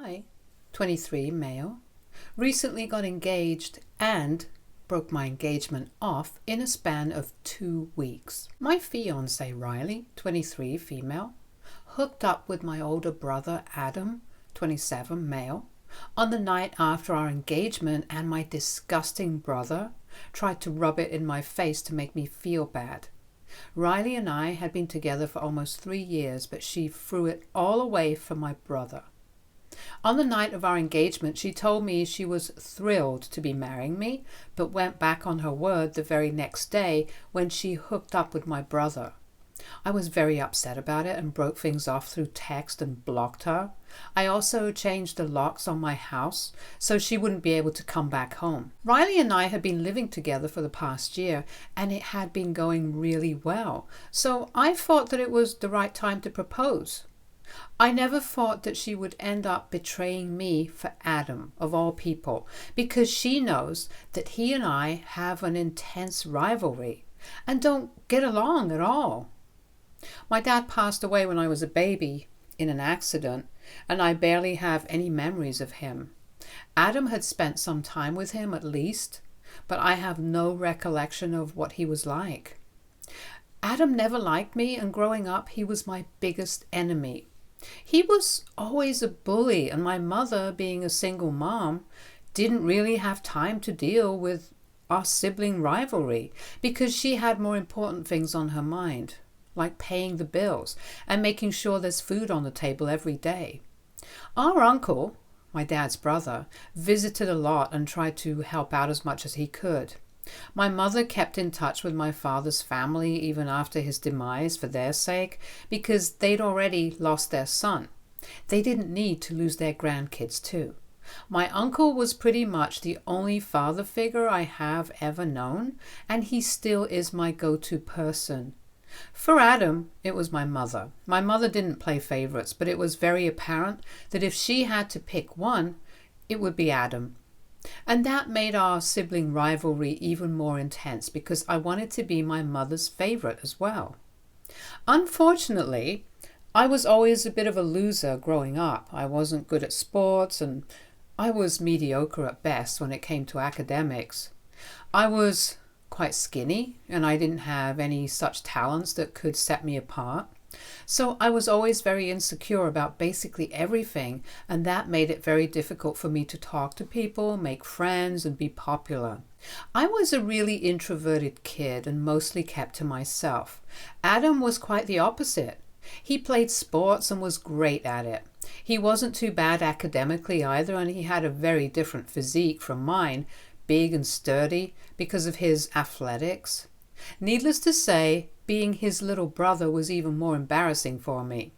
I, 23, male, recently got engaged and broke my engagement off in a span of 2 weeks. My fiance, Riley, 23, female, hooked up with my older brother, Adam, 27, male, on the night after our engagement, and my disgusting brother tried to rub it in my face to make me feel bad. Riley and I had been together for almost 3 years, but she threw it all away for my brother. On the night of our engagement, she told me she was thrilled to be marrying me, but went back on her word the very next day when she hooked up with my brother. I was very upset about it and broke things off through text and blocked her. I also changed the locks on my house so she wouldn't be able to come back home. Riley and I had been living together for the past year, and it had been going really well, so I thought that it was the right time to propose. I never thought that she would end up betraying me for Adam, of all people, because she knows that he and I have an intense rivalry and don't get along at all. My dad passed away when I was a baby in an accident, and I barely have any memories of him. Adam had spent some time with him at least, but I have no recollection of what he was like. Adam never liked me, and growing up he was my biggest enemy. He was always a bully, and my mother, being a single mom, didn't really have time to deal with our sibling rivalry because she had more important things on her mind, like paying the bills and making sure there's food on the table every day. Our uncle, my dad's brother, visited a lot and tried to help out as much as he could. My mother kept in touch with my father's family even after his demise for their sake, because they'd already lost their son. They didn't need to lose their grandkids too. My uncle was pretty much the only father figure I have ever known, and he still is my go-to person. For Adam, it was my mother. My mother didn't play favorites, but it was very apparent that if she had to pick one, it would be Adam. And that made our sibling rivalry even more intense because I wanted to be my mother's favorite as well. Unfortunately, I was always a bit of a loser growing up. I wasn't good at sports, and I was mediocre at best when it came to academics. I was quite skinny, and I didn't have any such talents that could set me apart. So I was always very insecure about basically everything, and that made it very difficult for me to talk to people, make friends, and be popular. I was a really introverted kid and mostly kept to myself. Adam was quite the opposite. He played sports and was great at it. He wasn't too bad academically either, and he had a very different physique from mine, big and sturdy because of his athletics. Needless to say, being his little brother was even more embarrassing for me,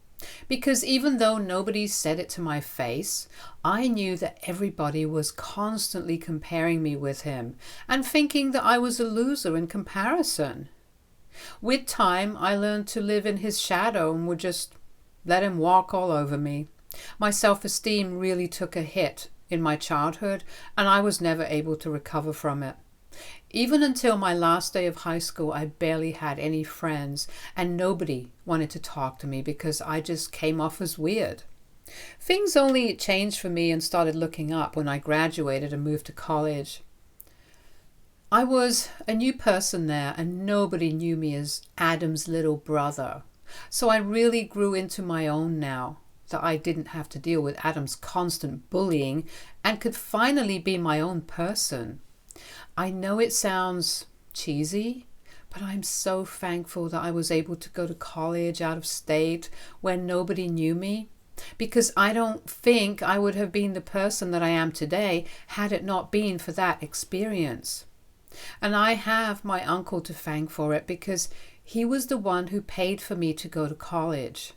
because even though nobody said it to my face, I knew that everybody was constantly comparing me with him and thinking that I was a loser in comparison. With time, I learned to live in his shadow and would just let him walk all over me. My self-esteem really took a hit in my childhood, and I was never able to recover from it. Even until my last day of high school, I barely had any friends, and nobody wanted to talk to me because I just came off as weird. Things only changed for me and started looking up when I graduated and moved to college. I was a new person there, and nobody knew me as Adam's little brother. So I really grew into my own now that I didn't have to deal with Adam's constant bullying and could finally be my own person. I know it sounds cheesy, but I'm so thankful that I was able to go to college out of state where nobody knew me, because I don't think I would have been the person that I am today had it not been for that experience. And I have my uncle to thank for it because he was the one who paid for me to go to college.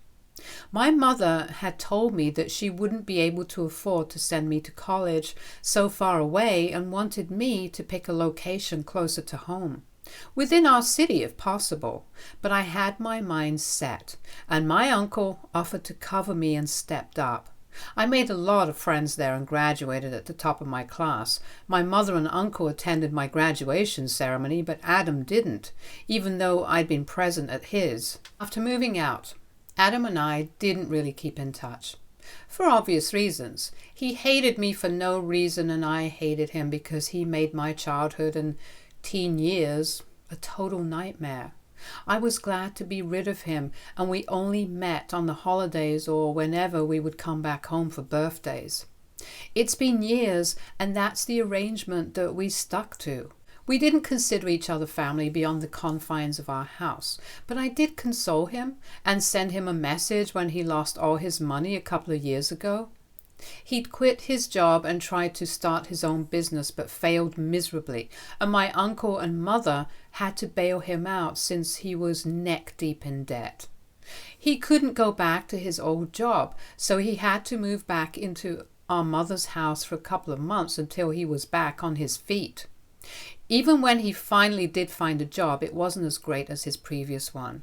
My mother had told me that she wouldn't be able to afford to send me to college so far away and wanted me to pick a location closer to home, within our city if possible. But I had my mind set, and my uncle offered to cover me and stepped up. I made a lot of friends there and graduated at the top of my class. My mother and uncle attended my graduation ceremony, but Adam didn't, even though I'd been present at his. After moving out, Adam and I didn't really keep in touch. For obvious reasons. He hated me for no reason, and I hated him because he made my childhood and teen years a total nightmare. I was glad to be rid of him, and we only met on the holidays or whenever we would come back home for birthdays. It's been years, and that's the arrangement that we stuck to. We didn't consider each other family beyond the confines of our house, but I did console him and send him a message when he lost all his money a couple of years ago. He'd quit his job and tried to start his own business but failed miserably, and my uncle and mother had to bail him out since he was neck deep in debt. He couldn't go back to his old job, so he had to move back into our mother's house for a couple of months until he was back on his feet. Even when he finally did find a job, it wasn't as great as his previous one.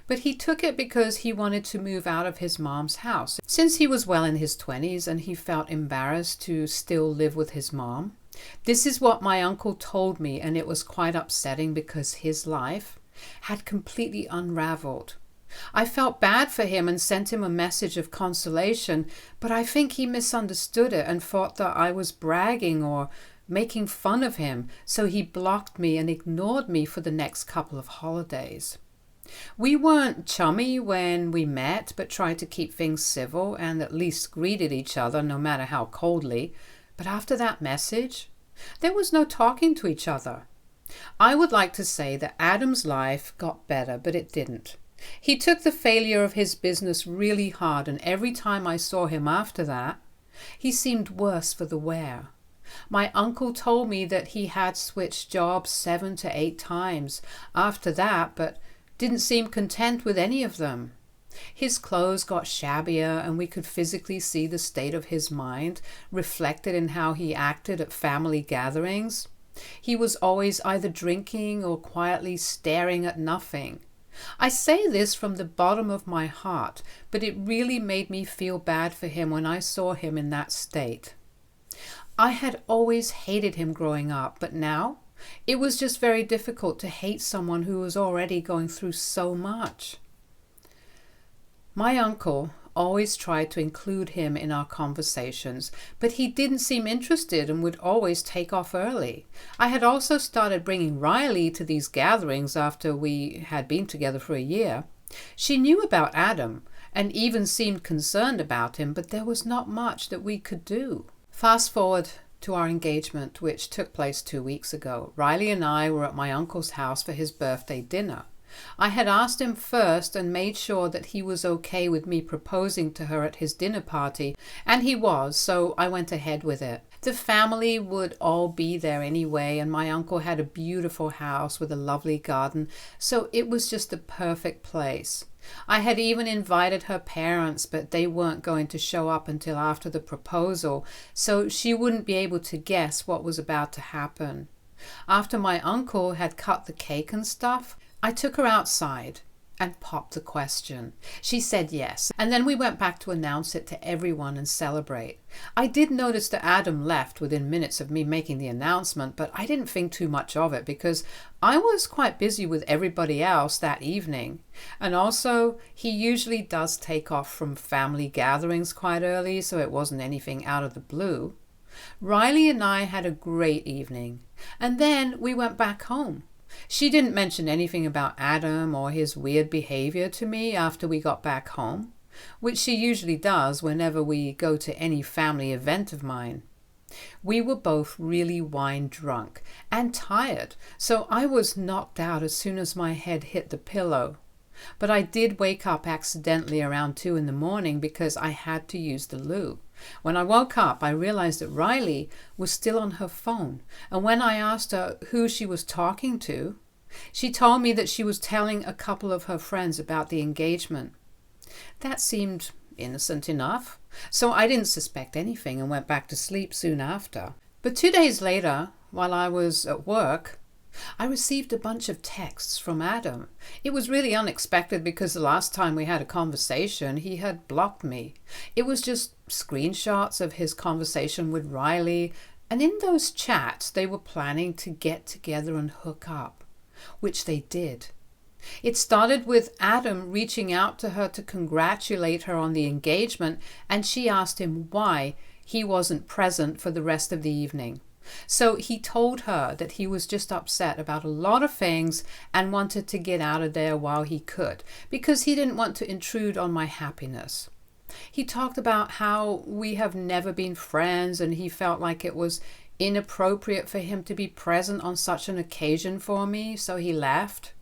But he took it because he wanted to move out of his mom's house, since he was well in his 20s and he felt embarrassed to still live with his mom. This is what my uncle told me, and it was quite upsetting because his life had completely unraveled. I felt bad for him and sent him a message of consolation, but I think he misunderstood it and thought that I was bragging or making fun of him, so he blocked me and ignored me for the next couple of holidays. We weren't chummy when we met, but tried to keep things civil and at least greeted each other, no matter how coldly. But after that message, there was no talking to each other. I would like to say that Adam's life got better, but it didn't. He took the failure of his business really hard, and every time I saw him after that, he seemed worse for the wear. My uncle told me that he had switched jobs 7 to 8 times after that, but didn't seem content with any of them. His clothes got shabbier, and we could physically see the state of his mind reflected in how he acted at family gatherings. He was always either drinking or quietly staring at nothing. I say this from the bottom of my heart, but it really made me feel bad for him when I saw him in that state. I had always hated him growing up, but now it was just very difficult to hate someone who was already going through so much. My uncle always tried to include him in our conversations, but he didn't seem interested and would always take off early. I had also started bringing Riley to these gatherings after we had been together for a year. She knew about Adam and even seemed concerned about him, but there was not much that we could do. Fast forward to our engagement, which took place 2 weeks ago. Riley and I were at my uncle's house for his birthday dinner. I had asked him first and made sure that he was okay with me proposing to her at his dinner party, and he was, so I went ahead with it. The family would all be there anyway, and my uncle had a beautiful house with a lovely garden, so it was just the perfect place. I had even invited her parents, but they weren't going to show up until after the proposal, so she wouldn't be able to guess what was about to happen. After my uncle had cut the cake and stuff, I took her outside and popped the question. She said yes, and then we went back to announce it to everyone and celebrate. I did notice that Adam left within minutes of me making the announcement, but I didn't think too much of it because I was quite busy with everybody else that evening. And also, he usually does take off from family gatherings quite early, so it wasn't anything out of the blue. Riley and I had a great evening, and then we went back home. She didn't mention anything about Adam or his weird behavior to me after we got back home, which she usually does whenever we go to any family event of mine. We were both really wine drunk and tired, so I was knocked out as soon as my head hit the pillow. But I did wake up accidentally around 2 in the morning because I had to use the loo. When I woke up, I realized that Riley was still on her phone, and when I asked her who she was talking to, she told me that she was telling a couple of her friends about the engagement. That seemed innocent enough, so I didn't suspect anything and went back to sleep soon after. But 2 days later, while I was at work, I received a bunch of texts from Adam. It was really unexpected because the last time we had a conversation, he had blocked me. It was just screenshots of his conversation with Riley, and in those chats, they were planning to get together and hook up, which they did. It started with Adam reaching out to her to congratulate her on the engagement, and she asked him why he wasn't present for the rest of the evening. So he told her that he was just upset about a lot of things and wanted to get out of there while he could, because he didn't want to intrude on my happiness. He talked about how we have never been friends, and he felt like it was inappropriate for him to be present on such an occasion for me, so he left.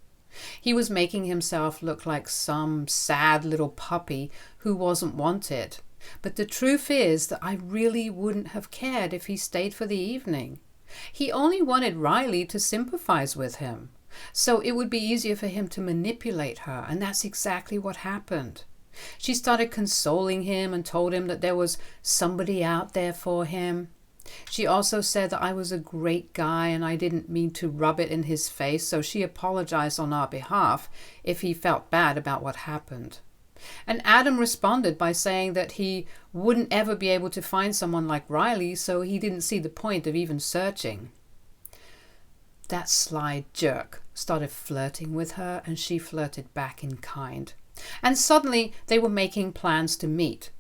He was making himself look like some sad little puppy who wasn't wanted. But the truth is that I really wouldn't have cared if he stayed for the evening. He only wanted Riley to sympathize with him, so it would be easier for him to manipulate her, and that's exactly what happened. She started consoling him and told him that there was somebody out there for him. She also said that I was a great guy and I didn't mean to rub it in his face, so she apologized on our behalf if he felt bad about what happened. And Adam responded by saying that he wouldn't ever be able to find someone like Riley, so he didn't see the point of even searching. That sly jerk started flirting with her, and she flirted back in kind. And suddenly they were making plans to meet.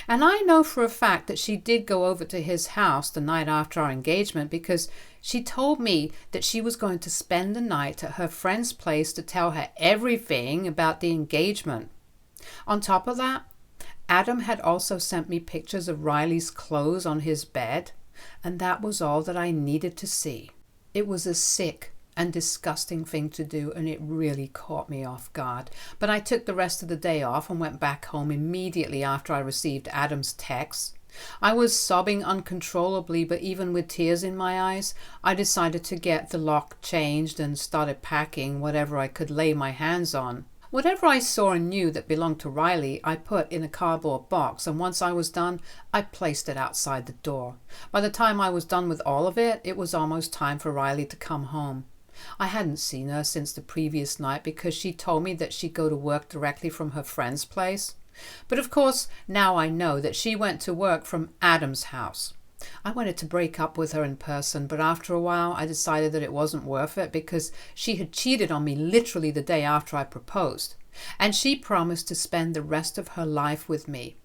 And I know for a fact that she did go over to his house the night after our engagement, because she told me that she was going to spend the night at her friend's place to tell her everything about the engagement. On top of that, Adam had also sent me pictures of Riley's clothes on his bed, and that was all that I needed to see. It was a sick and disgusting thing to do, and it really caught me off guard. But I took the rest of the day off and went back home immediately after I received Adam's text. I was sobbing uncontrollably, but even with tears in my eyes, I decided to get the lock changed and started packing whatever I could lay my hands on. Whatever I saw and knew that belonged to Riley, I put in a cardboard box, and once I was done, I placed it outside the door. By the time I was done with all of it, it was almost time for Riley to come home. I hadn't seen her since the previous night because she told me that she'd go to work directly from her friend's place. But of course, now I know that she went to work from Adam's house. I wanted to break up with her in person, but after a while I decided that it wasn't worth it because she had cheated on me literally the day after I proposed, and she promised to spend the rest of her life with me.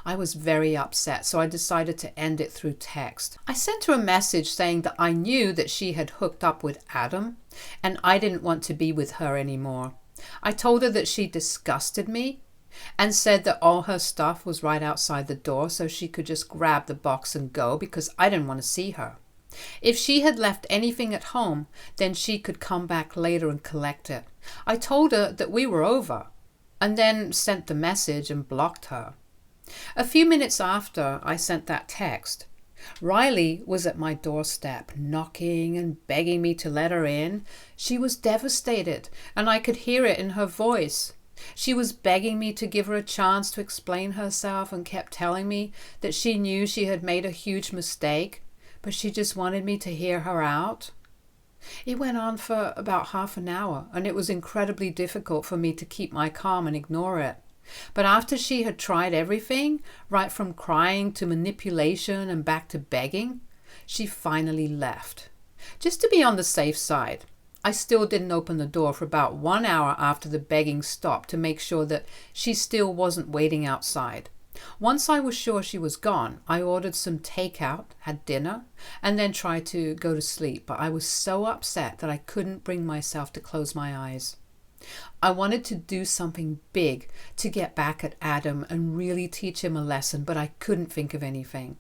I was very upset, so I decided to end it through text. I sent her a message saying that I knew that she had hooked up with Adam, and I didn't want to be with her anymore. I told her that she disgusted me, and said that all her stuff was right outside the door, so she could just grab the box and go because I didn't want to see her. If she had left anything at home, then she could come back later and collect it. I told her that we were over, and then sent the message and blocked her. A few minutes after I sent that text, Riley was at my doorstep, knocking and begging me to let her in. She was devastated, and I could hear it in her voice. She was begging me to give her a chance to explain herself and kept telling me that she knew she had made a huge mistake, but she just wanted me to hear her out. It went on for about half an hour, and it was incredibly difficult for me to keep my calm and ignore it. But after she had tried everything, right from crying to manipulation and back to begging, she finally left. Just to be on the safe side, I still didn't open the door for about 1 hour after the begging stopped to make sure that she still wasn't waiting outside. Once I was sure she was gone, I ordered some takeout, had dinner, and then tried to go to sleep, but I was so upset that I couldn't bring myself to close my eyes. I wanted to do something big to get back at Adam and really teach him a lesson, but I couldn't think of anything.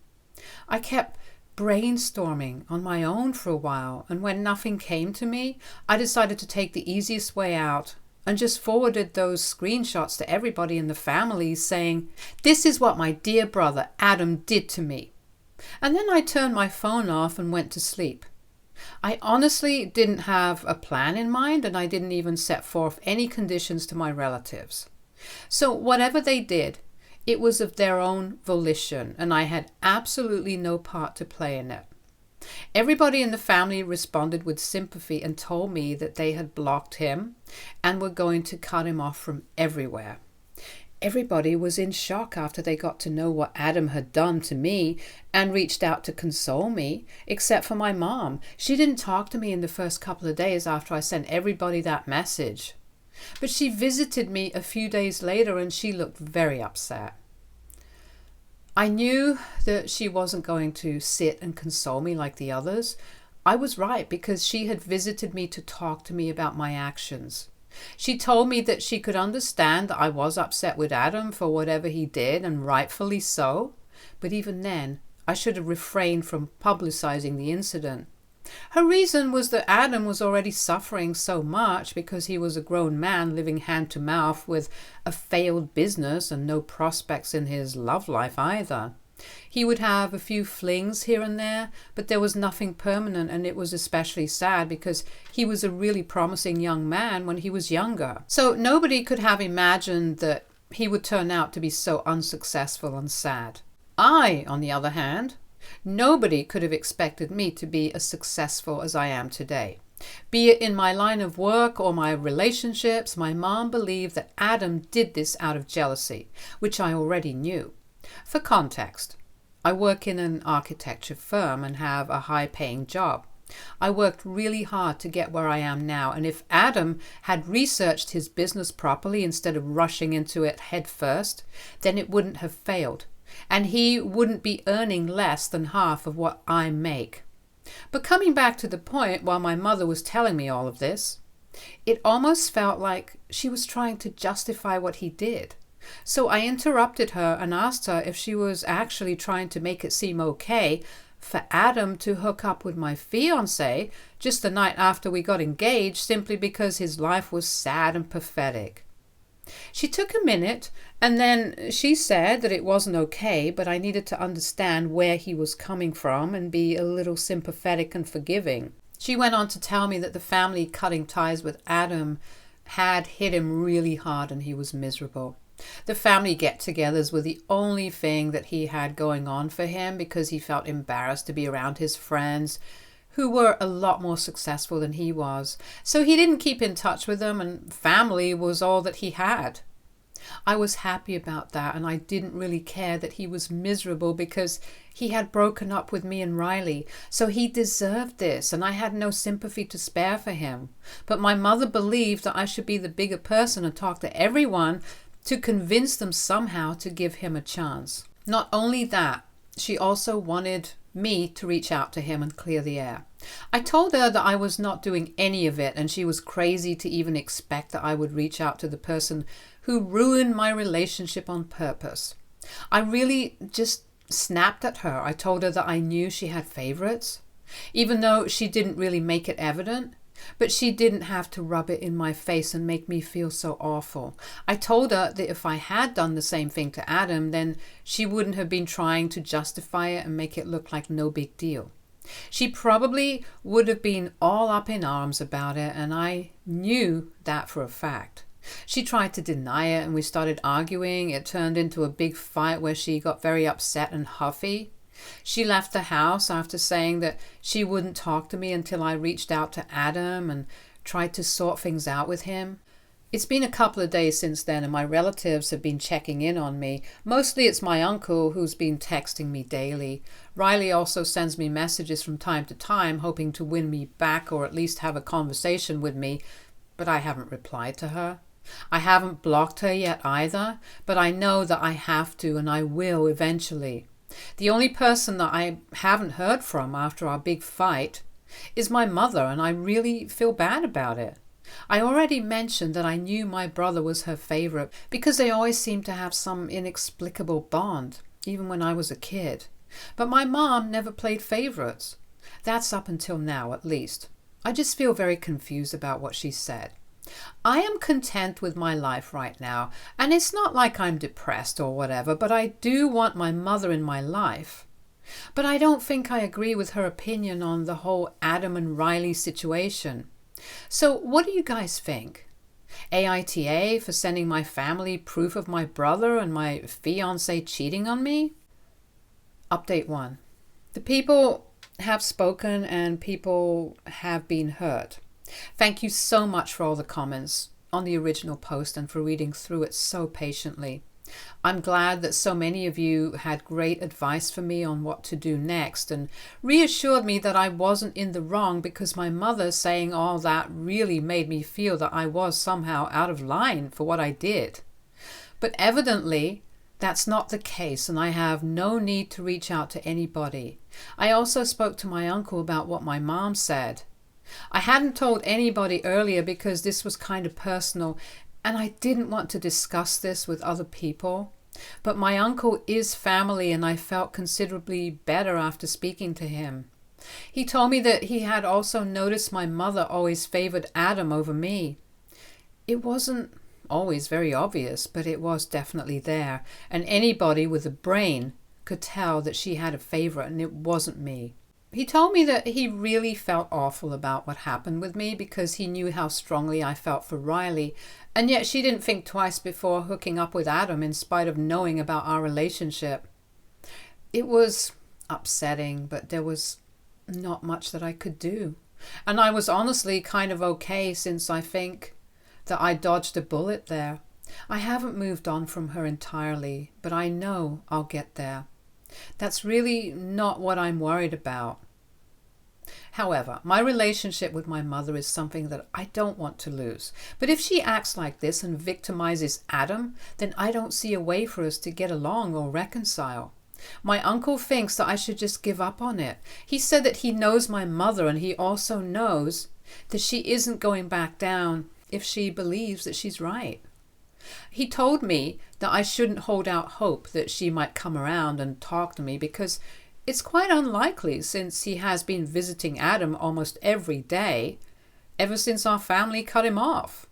I kept brainstorming on my own for a while, and when nothing came to me, I decided to take the easiest way out and just forwarded those screenshots to everybody in the family saying, "This is what my dear brother Adam did to me." And then I turned my phone off and went to sleep. I honestly didn't have a plan in mind, and I didn't even set forth any conditions to my relatives. So whatever they did, it was of their own volition, and I had absolutely no part to play in it. Everybody in the family responded with sympathy and told me that they had blocked him and were going to cut him off from everywhere. Everybody was in shock after they got to know what Adam had done to me and reached out to console me, except for my mom. She didn't talk to me in the first couple of days after I sent everybody that message. But she visited me a few days later and she looked very upset. I knew that she wasn't going to sit and console me like the others. I was right, because she had visited me to talk to me about my actions. She told me that she could understand that I was upset with Adam for whatever he did, and rightfully so. But even then, I should have refrained from publicizing the incident. Her reason was that Adam was already suffering so much because he was a grown man living hand to mouth with a failed business and no prospects in his love life either. He would have a few flings here and there, but there was nothing permanent, and it was especially sad because he was a really promising young man when he was younger. So nobody could have imagined that he would turn out to be so unsuccessful and sad. I, on the other hand, nobody could have expected me to be as successful as I am today. Be it in my line of work or my relationships, my mom believed that Adam did this out of jealousy, which I already knew. For context, I work in an architecture firm and have a high-paying job. I worked really hard to get where I am now, and if Adam had researched his business properly instead of rushing into it head first, then it wouldn't have failed, and he wouldn't be earning less than half of what I make. But coming back to the point, while my mother was telling me all of this, it almost felt like she was trying to justify what he did. So I interrupted her and asked her if she was actually trying to make it seem okay for Adam to hook up with my fiance just the night after we got engaged simply because his life was sad and pathetic. She took a minute and then she said that it wasn't okay, but I needed to understand where he was coming from and be a little sympathetic and forgiving. She went on to tell me that the family cutting ties with Adam had hit him really hard and he was miserable. The family get-togethers were the only thing that he had going on for him because he felt embarrassed to be around his friends who were a lot more successful than he was. So he didn't keep in touch with them, and family was all that he had. I was happy about that, and I didn't really care that he was miserable because he had broken up with me and Riley. So he deserved this, and I had no sympathy to spare for him. But my mother believed that I should be the bigger person and talk to everyone to convince them somehow to give him a chance. Not only that, she also wanted me to reach out to him and clear the air. I told her that I was not doing any of it, and she was crazy to even expect that I would reach out to the person who ruined my relationship on purpose. I really just snapped at her. I told her that I knew she had favorites, even though she didn't really make it evident. But she didn't have to rub it in my face and make me feel so awful. I told her that if I had done the same thing to Adam, then she wouldn't have been trying to justify it and make it look like no big deal. She probably would have been all up in arms about it, and I knew that for a fact. She tried to deny it and we started arguing. It turned into a big fight where she got very upset and huffy. She left the house after saying that she wouldn't talk to me until I reached out to Adam and tried to sort things out with him. It's been a couple of days since then, and my relatives have been checking in on me. Mostly it's my uncle who's been texting me daily. Riley also sends me messages from time to time, hoping to win me back or at least have a conversation with me, but I haven't replied to her. I haven't blocked her yet either, but I know that I have to, and I will eventually. The only person that I haven't heard from after our big fight is my mother, and I really feel bad about it. I already mentioned that I knew my brother was her favorite because they always seemed to have some inexplicable bond, even when I was a kid. But my mom never played favorites. That's up until now, at least. I just feel very confused about what she said. I am content with my life right now, and it's not like I'm depressed or whatever, but I do want my mother in my life. But I don't think I agree with her opinion on the whole Adam and Riley situation. So what do you guys think? AITA for sending my family proof of my brother and my fiance cheating on me? Update 1. The people have spoken and people have been heard. Thank you so much for all the comments on the original post and for reading through it so patiently. I'm glad that so many of you had great advice for me on what to do next and reassured me that I wasn't in the wrong, because my mother saying all that really made me feel that I was somehow out of line for what I did. But evidently, that's not the case, and I have no need to reach out to anybody. I also spoke to my uncle about what my mom said. I hadn't told anybody earlier because this was kind of personal, and I didn't want to discuss this with other people. But my uncle is family, and I felt considerably better after speaking to him. He told me that he had also noticed my mother always favored Adam over me. It wasn't always very obvious, but it was definitely there, and anybody with a brain could tell that she had a favorite, and it wasn't me. He told me that he really felt awful about what happened with me because he knew how strongly I felt for Riley, and yet she didn't think twice before hooking up with Adam in spite of knowing about our relationship. It was upsetting, but there was not much that I could do. And I was honestly kind of okay, since I think that I dodged a bullet there. I haven't moved on from her entirely, but I know I'll get there. That's really not what I'm worried about. However, my relationship with my mother is something that I don't want to lose. But if she acts like this and victimizes Adam, then I don't see a way for us to get along or reconcile. My uncle thinks that I should just give up on it. He said that he knows my mother, and he also knows that she isn't going back down if she believes that she's right. He told me that I shouldn't hold out hope that she might come around and talk to me, because it's quite unlikely, since he has been visiting Adam almost every day ever since our family cut him off.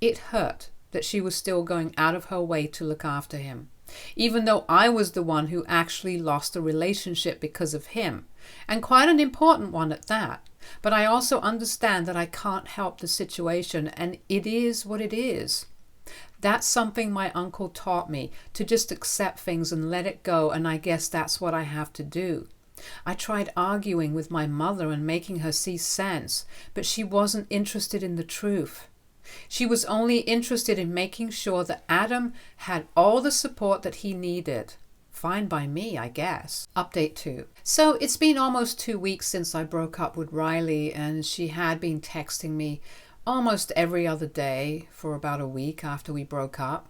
It hurt that she was still going out of her way to look after him, even though I was the one who actually lost a relationship because of him, and quite an important one at that. But I also understand that I can't help the situation, and it is what it is. That's something my uncle taught me, to just accept things and let it go, and I guess that's what I have to do. I tried arguing with my mother and making her see sense, but she wasn't interested in the truth. She was only interested in making sure that Adam had all the support that he needed. Fine by me, I guess. Update 2. So it's been almost 2 weeks since I broke up with Riley, and she had been texting me almost every other day for about a week after we broke up.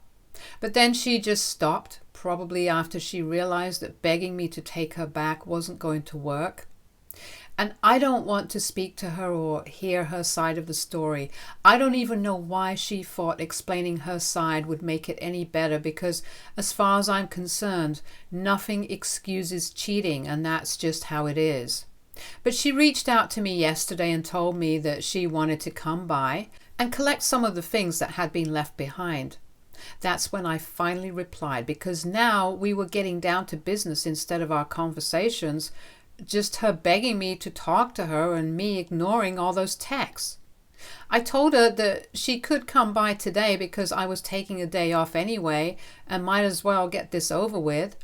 But then she just stopped, probably after she realized that begging me to take her back wasn't going to work. And I don't want to speak to her or hear her side of the story. I don't even know why she thought explaining her side would make it any better, because as far as I'm concerned, nothing excuses cheating, and that's just how it is. But she reached out to me yesterday and told me that she wanted to come by and collect some of the things that had been left behind. That's when I finally replied, because now we were getting down to business instead of our conversations, just her begging me to talk to her and me ignoring all those texts. I told her that she could come by today because I was taking a day off anyway and might as well get this over with.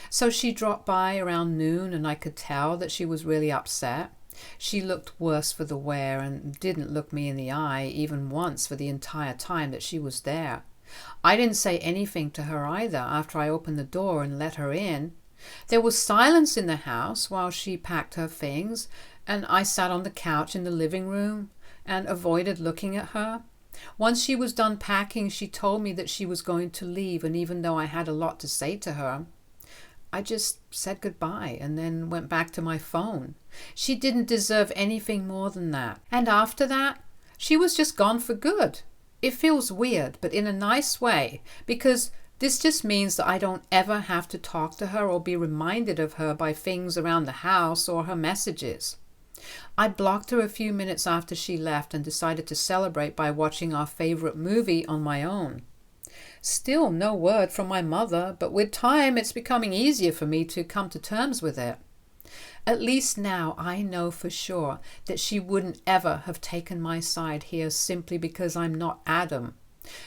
So she dropped by around noon, and I could tell that she was really upset. She looked worse for the wear and didn't look me in the eye even once for the entire time that she was there. I didn't say anything to her either after I opened the door and let her in. There was silence in the house while she packed her things, and I sat on the couch in the living room and avoided looking at her. Once she was done packing, she told me that she was going to leave, and even though I had a lot to say to her, I just said goodbye and then went back to my phone. She didn't deserve anything more than that. And after that, she was just gone for good. It feels weird, but in a nice way, because this just means that I don't ever have to talk to her or be reminded of her by things around the house or her messages. I blocked her a few minutes after she left and decided to celebrate by watching our favorite movie on my own. Still no word from my mother, but with time it's becoming easier for me to come to terms with it. At least now I know for sure that she wouldn't ever have taken my side here simply because I'm not Adam.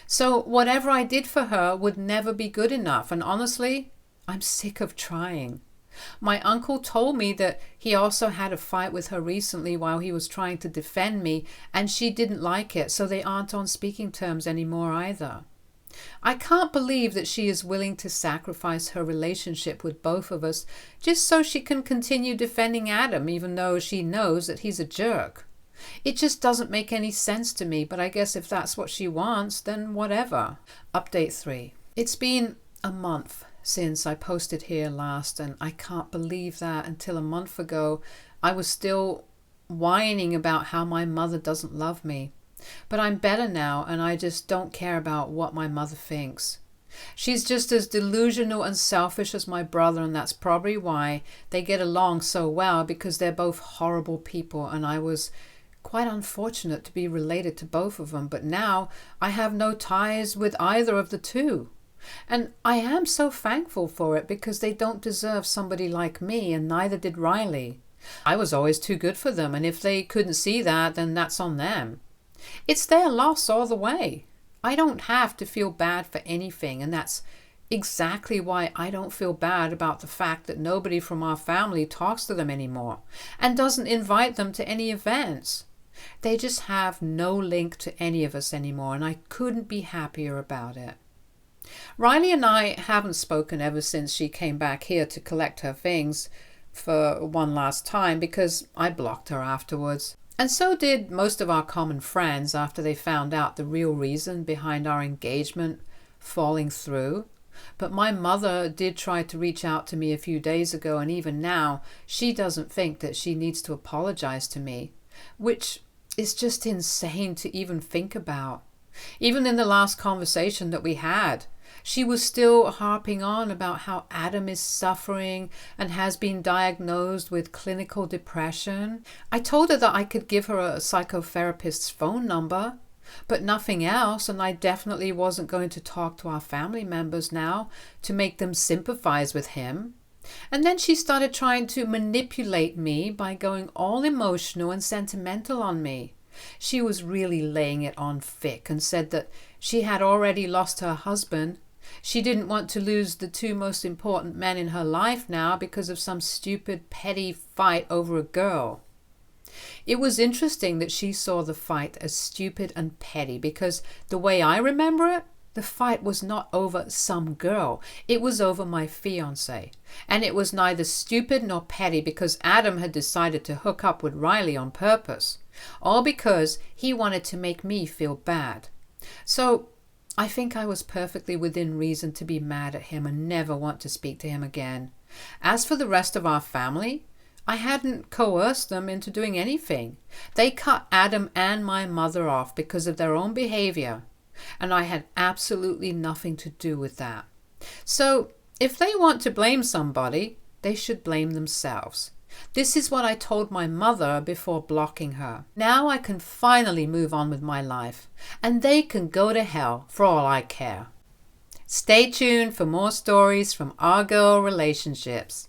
So whatever I did for her would never be good enough, and honestly, I'm sick of trying. My uncle told me that he also had a fight with her recently while he was trying to defend me, and she didn't like it, so they aren't on speaking terms anymore either. I can't believe that she is willing to sacrifice her relationship with both of us just so she can continue defending Adam, even though she knows that he's a jerk. It just doesn't make any sense to me, but I guess if that's what she wants, then whatever. Update 3. It's been a month since I posted here last, and I can't believe that until a month ago I was still whining about how my mother doesn't love me. But I'm better now, and I just don't care about what my mother thinks. She's just as delusional and selfish as my brother, and that's probably why they get along so well, because they're both horrible people, and I was quite unfortunate to be related to both of them. But now I have no ties with either of the two. And I am so thankful for it, because they don't deserve somebody like me, and neither did Riley. I was always too good for them, and if they couldn't see that, then that's on them. It's their loss all the way. I don't have to feel bad for anything, and that's exactly why I don't feel bad about the fact that nobody from our family talks to them anymore and doesn't invite them to any events. They just have no link to any of us anymore, and I couldn't be happier about it. Riley and I haven't spoken ever since she came back here to collect her things for one last time, because I blocked her afterwards. And so did most of our common friends after they found out the real reason behind our engagement falling through. But my mother did try to reach out to me a few days ago, and even now she doesn't think that she needs to apologize to me, which is just insane to even think about. Even in the last conversation that we had, she was still harping on about how Adam is suffering and has been diagnosed with clinical depression. I told her that I could give her a psychotherapist's phone number, but nothing else, and I definitely wasn't going to talk to our family members now to make them sympathize with him. And then she started trying to manipulate me by going all emotional and sentimental on me. She was really laying it on thick and said that she had already lost her husband. She didn't want to lose the two most important men in her life now because of some stupid, petty fight over a girl. It was interesting that she saw the fight as stupid and petty, because the way I remember it, the fight was not over some girl. It was over my fiance. And it was neither stupid nor petty, because Adam had decided to hook up with Riley on purpose, all because he wanted to make me feel bad. So I think I was perfectly within reason to be mad at him and never want to speak to him again. As for the rest of our family, I hadn't coerced them into doing anything. They cut Adam and my mother off because of their own behavior, and I had absolutely nothing to do with that. So if they want to blame somebody, they should blame themselves. This is what I told my mother before blocking her. Now I can finally move on with my life, and they can go to hell for all I care. Stay tuned for more stories from our girl relationships.